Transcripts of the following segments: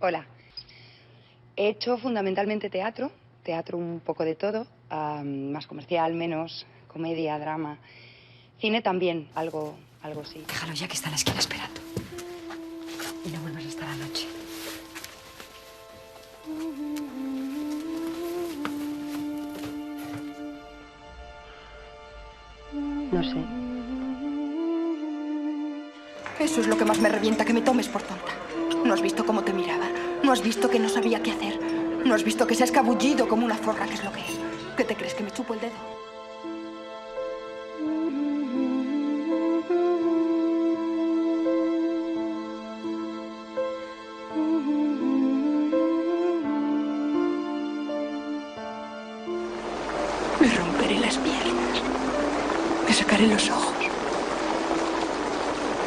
Hola. He hecho fundamentalmente teatro un poco de todo, más comercial, menos comedia, drama. Cine también, algo sí. Déjalo ya que está en la esquina esperando. Y no vuelvas hasta la noche. No sé. Eso es lo que más me revienta, que me tomes por tonta. ¿No has visto cómo te miraba? ¿No has visto que no sabía qué hacer? ¿No has visto que se ha escabullido como una zorra, que es lo que es? ¿Qué te crees, que me chupo el dedo? Me romperé las piernas. Me sacaré los ojos.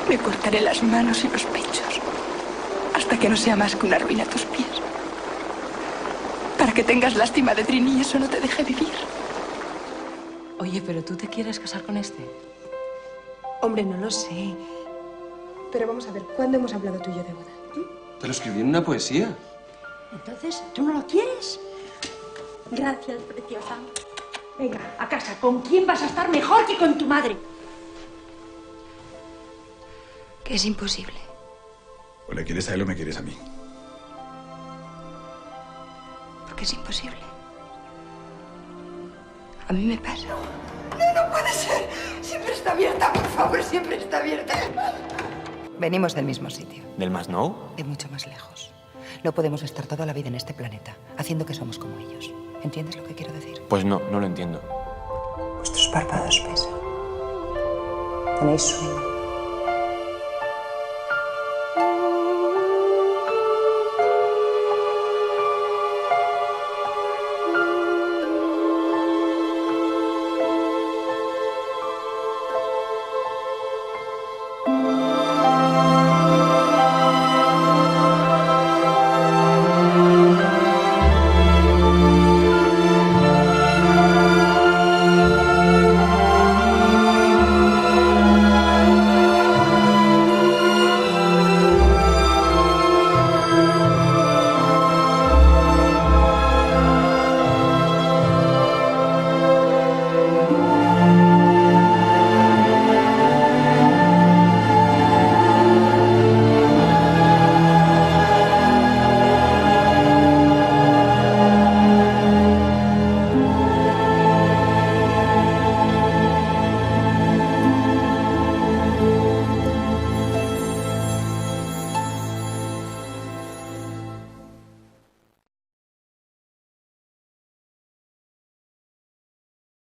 Me cortaré las manos y los pechos. Hasta que no sea más que una ruina a tus pies. Para que tengas lástima de Trini y eso no te deje vivir. Oye, ¿pero tú te quieres casar con este? Hombre, no lo sé. Pero vamos a ver, ¿cuándo hemos hablado tú y yo de boda? Te lo escribí en una poesía. Entonces, ¿tú no lo quieres? Gracias, preciosa. Venga, a casa. ¿Con quién vas a estar mejor que con tu madre? Que es imposible. O le quieres a él o me quieres a mí. Porque es imposible. A mí me pasa. No puede ser. Siempre está abierta, por favor, siempre está abierta. Venimos del mismo sitio. ¿Del Masnou? De mucho más lejos. No podemos estar toda la vida en este planeta haciendo que somos como ellos. ¿Entiendes lo que quiero decir? Pues no lo entiendo. Vuestros párpados pesan. Tenéis sueño.